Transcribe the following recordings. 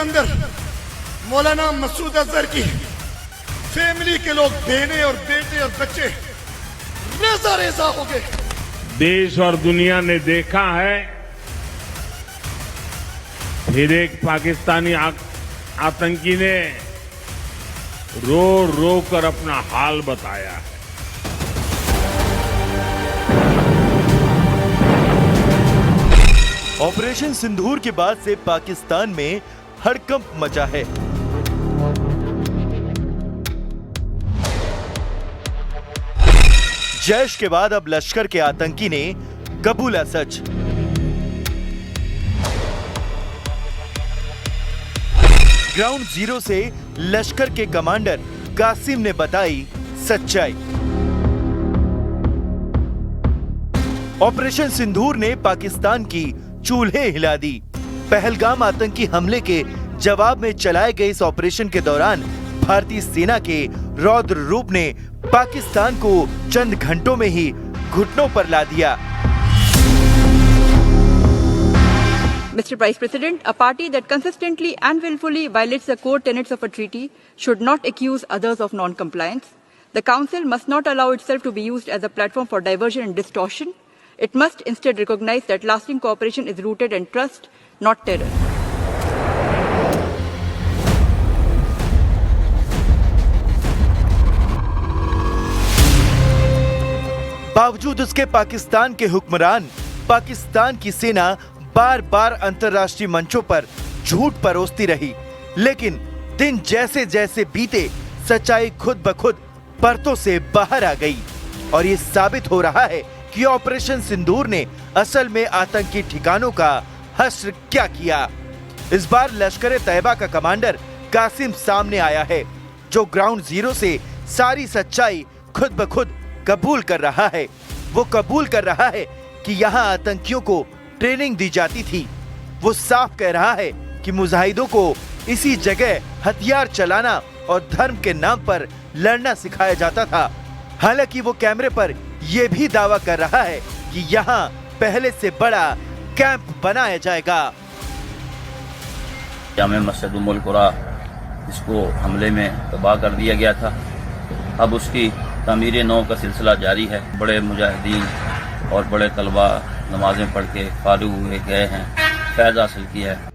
अंदर मौलाना मसूद अजहर की फैमिली के लोग बहने और बेटे और बच्चे रेजा रेजा हो गए। देश और दुनिया ने देखा है, फिर एक पाकिस्तानी आतंकी ने रो रो कर अपना हाल बताया है। ऑपरेशन सिंदूर के बाद से पाकिस्तान में हड़कंप मचा है। जैश के बाद अब लश्कर के आतंकी ने कबूला सच। ग्राउंड जीरो से लश्कर के कमांडर कासिम ने बताई सच्चाई। ऑपरेशन सिंदूर ने पाकिस्तान की चूल्हे हिला दी। पहलगाम आतंकी हमले के जवाब में चलाए गए इस ऑपरेशन के दौरान भारतीय सेना के रौद्र रूप ने पाकिस्तान को चंद घंटों में ही घुटनों पर ला दिया। Mr. Vice President, a party that consistently and willfully violates the core tenets of a treaty should not accuse others of non-compliance. The Council must not allow itself to be used as a platform for diversion and distortion. It must instead recognize that lasting cooperation is rooted in trust, not terror. बावजूद उसके पाकिस्तान के हुक्मरान, पाकिस्तान की सेना बार बार अंतर्राष्ट्रीय मंचों पर झूठ परोसती रही, लेकिन दिन जैसे जैसे बीते सच्चाई खुद ब खुद परतों से बाहर आ गई और ये साबित हो रहा है कि ऑपरेशन सिंदूर ने असल में आतंकी ठिकानों का हश्र क्या किया। इस बार लश्कर तैयबा का कमांडर कासिम सामने आया है, जो ग्राउंड जीरो से सारी सच्चाई खुद ब खुद कबूल कर रहा है। वो कबूल कर रहा है कि यहाँ आतंकियों को ट्रेनिंग दी जाती थी। वो साफ कह रहा है कि मुजाहिदों को इसी जगह हथियार चलाना और धर्म के नाम पर लड़ना सिखाया जाता था। हालांकि वो कैमरे पर यह भी दावा कर रहा है कि यहाँ पहले से बड़ा कैंप बनाया जाएगा। जामे मस्जिद उम्मुल कुरा इसको हमले में तबाह कर दिया गया था। अब उसकी तामीर नौ का सिलसिला जारी है। बड़े मुजाहिदीन और बड़े तलबा नमाजें पढ़ के फारूक हुए गए हैं, फैज हासिल किया है।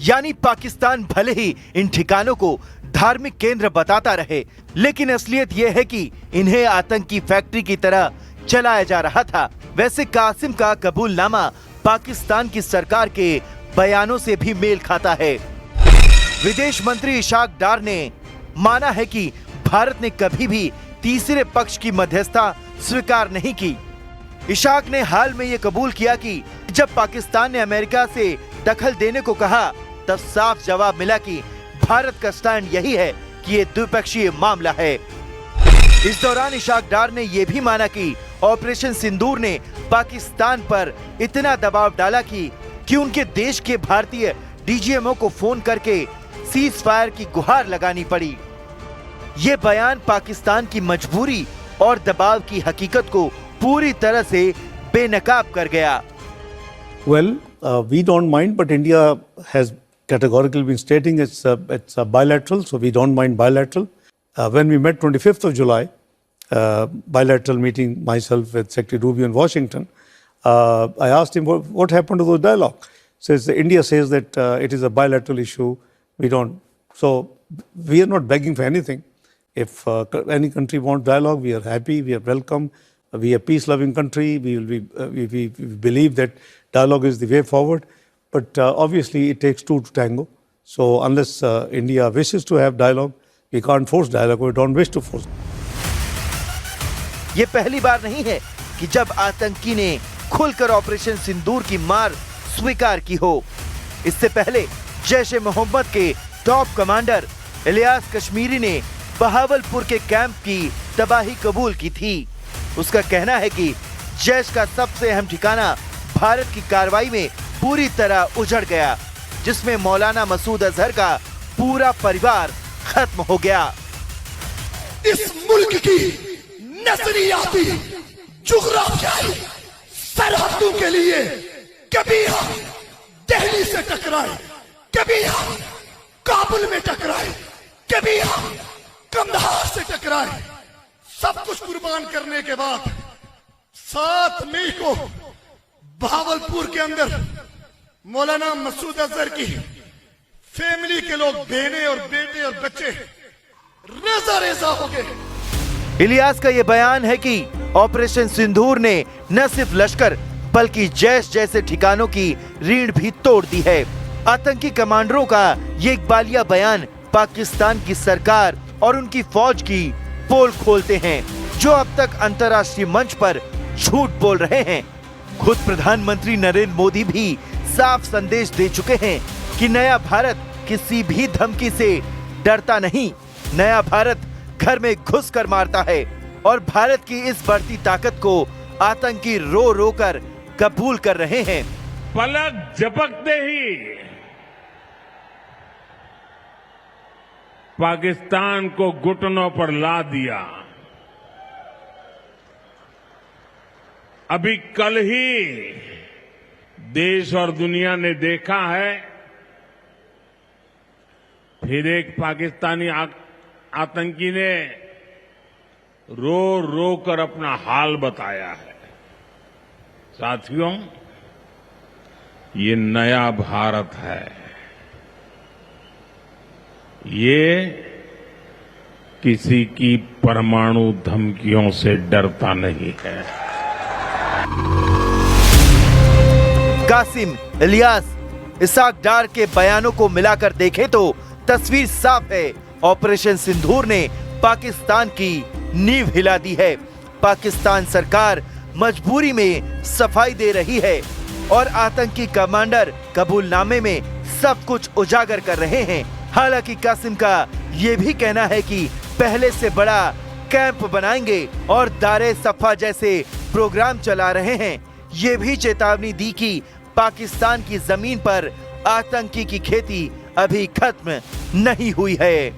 यानी पाकिस्तान भले ही इन ठिकानों को धार्मिक केंद्र बताता रहे, लेकिन असलियत यह है कि इन्हें आतंकी फैक्ट्री की तरह चलाया जा रहा था। वैसे कासिम का कबूलनामा पाकिस्तान की सरकार के बयानों से भी मेल खाता है। विदेश मंत्री इशाक डार ने माना है कि भारत ने कभी भी तीसरे पक्ष की मध्यस्थता स्वीकार नहीं की। इशाक ने हाल में ये कबूल किया कि जब पाकिस्तान ने अमेरिका से दखल देने को कहा, तब साफ जवाब मिला कि भारत का स्टैंड यही है कि ये द्विपक्षीय मामला है। इस दौरान इशाक डार ने यह भी माना कि ऑपरेशन सिंदूर ने पाकिस्तान पर इतना दबाव डाला कि उनके देश के भारतीय डीजीएमओ को फोन करके सीज फायर की गुहार लगानी पड़ी। ये बयान पाकिस्तान की मजबूरी और दबाव की हकीकत को पूरी तरह से बेनकाब कर गया। Well, we don't mind, but India has categorically been stating it's a bilateral, so we don't mind bilateral. When we met 25th of July, bilateral meeting myself with Secretary Rubio in Washington, I asked him what happened to those dialogue. Says India says that it is a bilateral issue. We don't. So we are not begging for anything. If any country wants dialogue, we are happy. We are welcome. We are a peace-loving country. We believe that dialogue is the way forward. But obviously, it takes two to tango. So unless India wishes to have dialogue, we can't force dialogue. We don't wish to force. ये पहली बार नहीं है कि जब आतंकी ने खुलकर operation सिंदूर की मार स्वीकार की हो। इससे पहले जैश-ए-मोहम्मद के टॉप कमांडर इलियास कश्मीरी ने बहावलपुर के कैंप की तबाही कबूल की थी। उसका कहना है कि जैश का सबसे अहम ठिकाना भारत की कार्रवाई में पूरी तरह उजड़ गया, जिसमें मौलाना मसूद अजहर का पूरा परिवार खत्म हो गया। इस मुल्क की नजरियाती जुग्राफियाई सरहदों के लिए कभी हम दिल्ली से टकराए, कभी हम काबुल में टकराए, कभी यहाँ कंधार से टकराए। सब कुछ कुर्बान करने के बाद 7 मई को भावलपुर के अंदर मौलाना मसूद अजहर की फैमिली के लोग, बहनें और बेटे और बच्चे रेजा रेजा हो गए। इलियास का यह बयान है कि ऑपरेशन सिंदूर ने न सिर्फ लश्कर बल्कि जैश जैसे ठिकानों की रीढ़ भी तोड़ दी है। आतंकी कमांडरों का ये इकबालिया बयान पाकिस्तान की सरकार और उनकी फौज की पोल खोलते हैं, जो अब तक अंतर्राष्ट्रीय मंच पर झूठ बोल रहे हैं। खुद प्रधानमंत्री नरेंद्र मोदी भी साफ संदेश दे चुके हैं कि नया भारत किसी भी धमकी से डरता नहीं। नया भारत घर में घुस कर मारता है और भारत की इस बढ़ती ताकत को आतंकी रो रो कर कबूल कर रहे हैं। पलक झपकते ही पाकिस्तान को घुटनों पर ला दिया। अभी कल ही देश और दुनिया ने देखा है, फिर एक पाकिस्तानी आतंकी ने रो रो कर अपना हाल बताया है। साथियों, ये नया भारत है। ये किसी की परमाणु धमकियों से डरता नहीं है। कासिम, इलियास, इसाक डार के बयानों को मिलाकर देखें तो तस्वीर साफ है। ऑपरेशन सिंदूर ने पाकिस्तान की नींव हिला दी है। पाकिस्तान सरकार मजबूरी में सफाई दे रही है और आतंकी कमांडर कबूलनामे में सब कुछ उजागर कर रहे हैं। हालांकि कासिम का ये भी कहना है कि पहले से बड़ा कैंप बनाएंगे और दारे सफा जैसे प्रोग्राम चला रहे हैं। ये भी चेतावनी दी कि पाकिस्तान की जमीन पर आतंकी की खेती अभी खत्म नहीं हुई है।